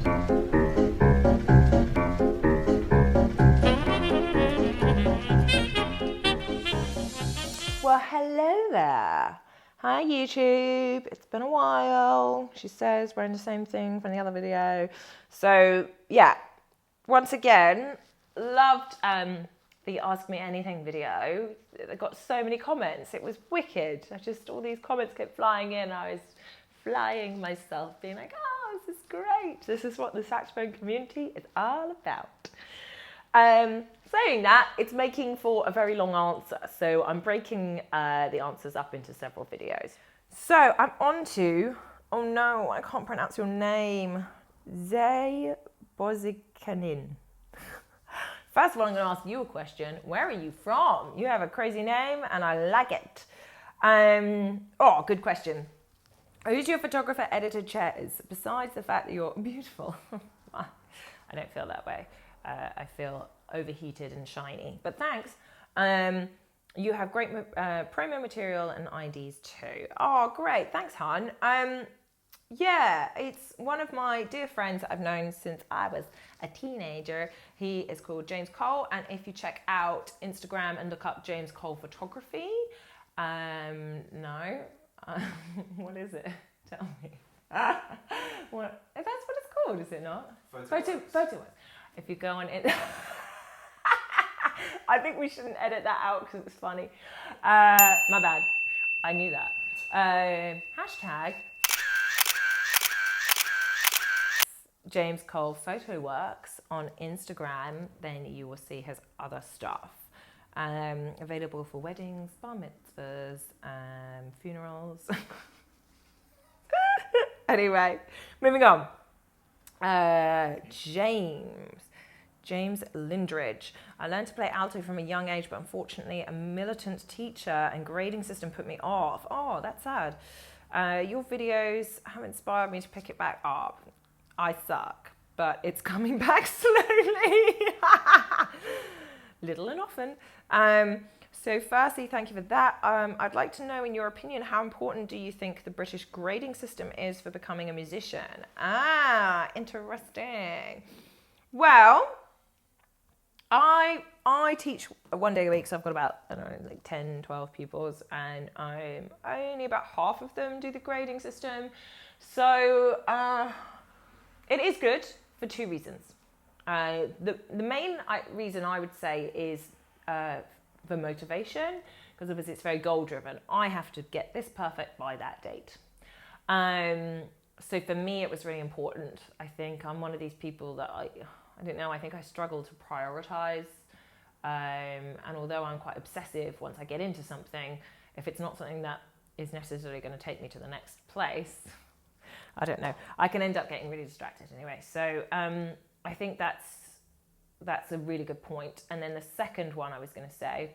Well, hello there. Hi, YouTube. It's been a while. She says we're in the same thing from the other video. So, yeah, once again, loved the Ask Me Anything video. They got so many comments. It was wicked. All these comments kept flying in. I was flying myself, being like, oh, this is great. This is what the saxophone community is all about. Saying that, it's making for a very long answer, so I'm breaking the answers up into several videos. So I'm on to, oh no, I can't pronounce your name, Zay Bozikanin. First of all, I'm going to ask you a question. Where are you from? You have a crazy name and I like it. Good question. Who's your photographer, editor, Chez? Besides the fact that you're beautiful. I don't feel that way. I feel overheated and shiny, but thanks. You have great promo material and IDs too. Oh, great. Thanks, hon. Yeah, it's one of my dear friends that I've known since I was a teenager. He is called James Cole, and if you check out Instagram and look up James Cole Photography, what is it? Tell me. What? That's what it's called, is it not? Photo. If you go on it, I think we shouldn't edit that out because it's funny. My bad. I knew that. Hashtag James Cole Photoworks on Instagram. Then you will see his other stuff. Available for weddings, bar mitzvahs, funerals. Anyway, moving on. James Lindridge. I learned to play alto from a young age, but unfortunately a militant teacher and grading system put me off. Oh, that's sad. Your videos have inspired me to pick it back up. I suck, but it's coming back slowly. Little and often. So firstly, thank you for that. I'd like to know, in your opinion, how important do you think the British grading system is for becoming a musician? Interesting. Well, I teach 1 day a week, so I've got about, 10, 12 pupils, and only about half of them do the grading system. So it is good for two reasons. The main reason I would say is the motivation, because obviously it's very goal driven. I have to get this perfect by that date. So for me, it was really important. I think I'm one of these people that I don't know, I think I struggle to prioritize. And although I'm quite obsessive, once I get into something, if it's not something that is necessarily going to take me to the next place, I don't know, I can end up getting really distracted anyway. So I think that's a really good point. And then the second one I was going to say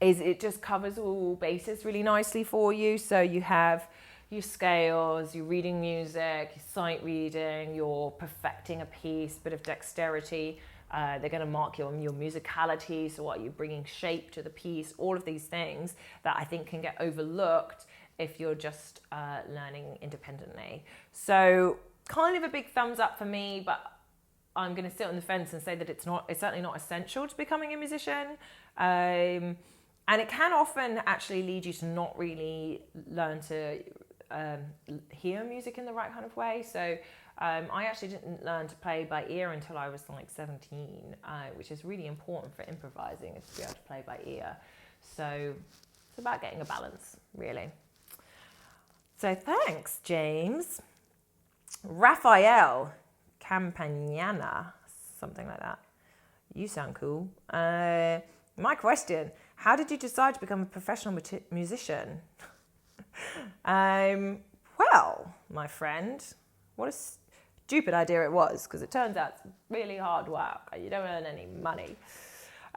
is it just covers all bases really nicely for you. So you have your scales, your reading music, your sight reading, you're perfecting a piece, bit of dexterity. They're going to mark your musicality, so what you're bringing shape to the piece, all of these things that I think can get overlooked if you're just learning independently. So kind of a big thumbs up for me, but I'm going to sit on the fence and say that it's certainly not essential to becoming a musician. And it can often actually lead you to not really learn to hear music in the right kind of way. So I actually didn't learn to play by ear until I was like 17, which is really important for improvising, is to be able to play by ear. So it's about getting a balance, really. So thanks, James. Raphael Campagnana, something like that. You sound cool. My question, how did you decide to become a professional musician? Well, my friend, what a stupid idea it was, because it turns out it's really hard work and you don't earn any money.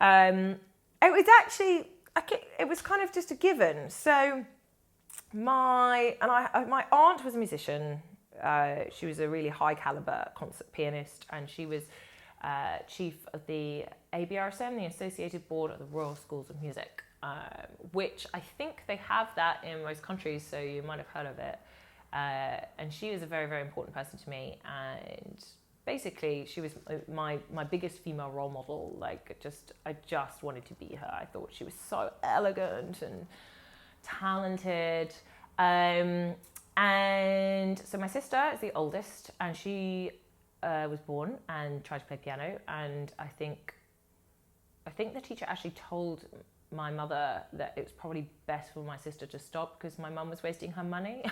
It was actually, it was kind of just a given. So my aunt was a musician. She was a really high caliber concert pianist, and she was chief of the ABRSM, the Associated Board of the Royal Schools of Music, which I think they have that in most countries, so you might have heard of it. And she was a very, very important person to me. And basically, she was my biggest female role model. Like, I just wanted to be her. I thought she was so elegant and talented. And so my sister is the oldest, and she was born and tried to play piano. And I think the teacher actually told my mother that it was probably best for my sister to stop because my mum was wasting her money.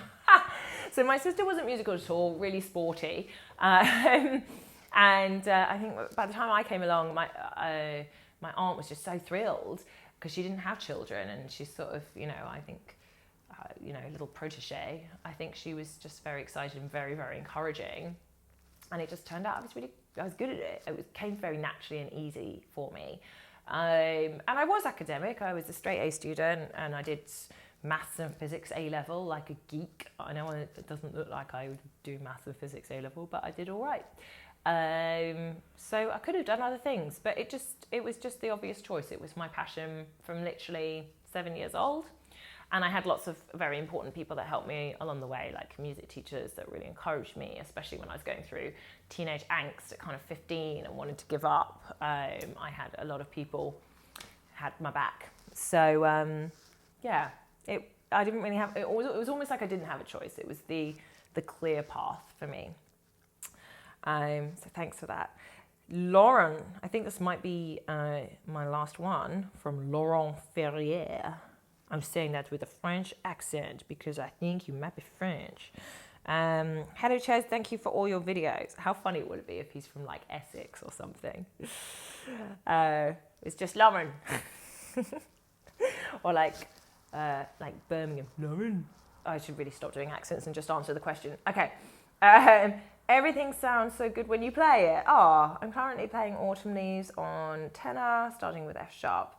So my sister wasn't musical at all, really sporty. And I think by the time I came along, my aunt was just so thrilled because she didn't have children, and she's sort of, I think, little protege. I think she was just very excited and very, very encouraging. And it just turned out I was good at it. It came very naturally and easy for me. And I was academic. I was a straight A student, and I did maths and physics A level like a geek. I know it doesn't look like I would do maths and physics A level, but I did all right. So I could have done other things, but it was just the obvious choice. It was my passion from literally 7 years old. And I had lots of very important people that helped me along the way, like music teachers that really encouraged me, especially when I was going through teenage angst at kind of 15 and wanted to give up. I had a lot of people had my back. So, I didn't really have, it was almost like I didn't have a choice. It was the clear path for me. So thanks for that. Lauren, I think this might be my last one, from Laurent Ferrier. I'm saying that with a French accent because I think you might be French. Hello, Chez. Thank you for all your videos. How funny would it be if he's from like Essex or something? It's just Lauren. Or like Birmingham. Lauren. I should really stop doing accents and just answer the question. Okay. Everything sounds so good when you play it. I'm currently playing Autumn Leaves on tenor, starting with F sharp.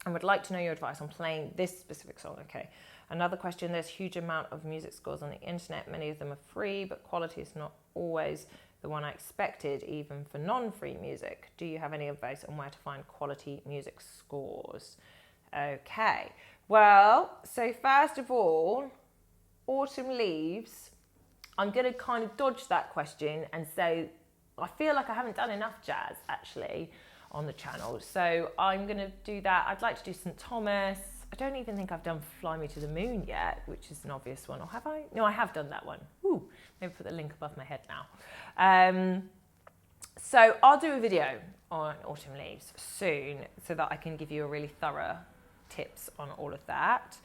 I would like to know your advice on playing this specific song. Okay. Another question, there's a huge amount of music scores on the internet. Many of them are free, but quality is not always the one I expected, even for non-free music. Do you have any advice on where to find quality music scores? Okay. Well, so first of all, Autumn Leaves, I'm going to kind of dodge that question and say, I feel like I haven't done enough jazz, actually, on the channel. So I'm going to do that. I'd like to do St. Thomas. I don't even think I've done Fly Me to the Moon yet, which is an obvious one. Or have I? No, I have done that one. Ooh, maybe put the link above my head now. So I'll do a video on Autumn Leaves soon so that I can give you a really thorough tips on all of that.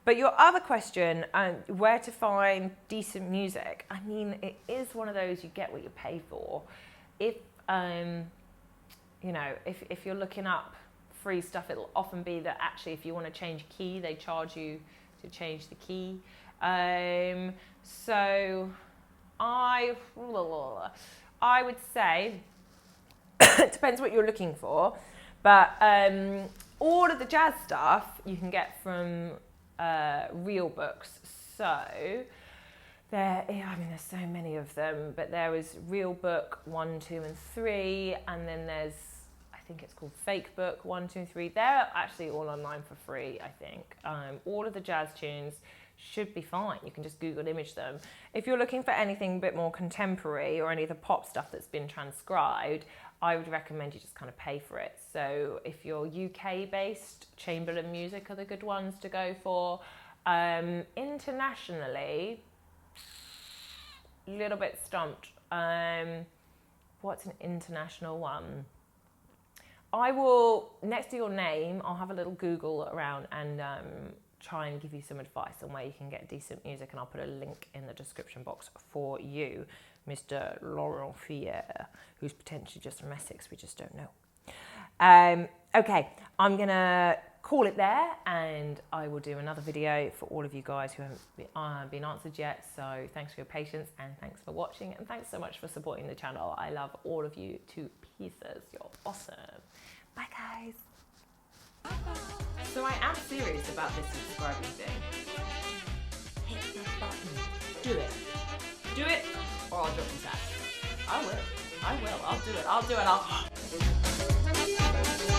But your other question, where to find decent music, I mean, it is one of those you get what you pay for. If you're looking up free stuff, it'll often be that actually if you want to change key, they charge you to change the key. So I would say, it depends what you're looking for, but all of the jazz stuff you can get from real books. So there's so many of them, but there is Real Book 1, 2, and 3, and then there's, I think it's called Fake Book 1, 2, and 3. They're actually all online for free, I think. All of the jazz tunes should be fine. You can just Google image them. If you're looking for anything a bit more contemporary or any of the pop stuff that's been transcribed, I would recommend you just kind of pay for it. So if you're UK-based, Chamberlain Music are the good ones to go for. Internationally, a little bit stumped. What's an international one? I will, next to your name, I'll have a little Google around and try and give you some advice on where you can get decent music, and I'll put a link in the description box for you, Mr. Laurent Ferrier, who's potentially just from Essex, we just don't know. Okay, I'm gonna call it there, and I will do another video for all of you guys who haven't been answered yet. So thanks for your patience, and thanks for watching, and thanks so much for supporting the channel. I love all of you to pieces. You're awesome. Bye, guys. So I am serious about this subscribing thing. Hit that button. Do it. Do it, or I'll drop the tag. I will. I'll do it.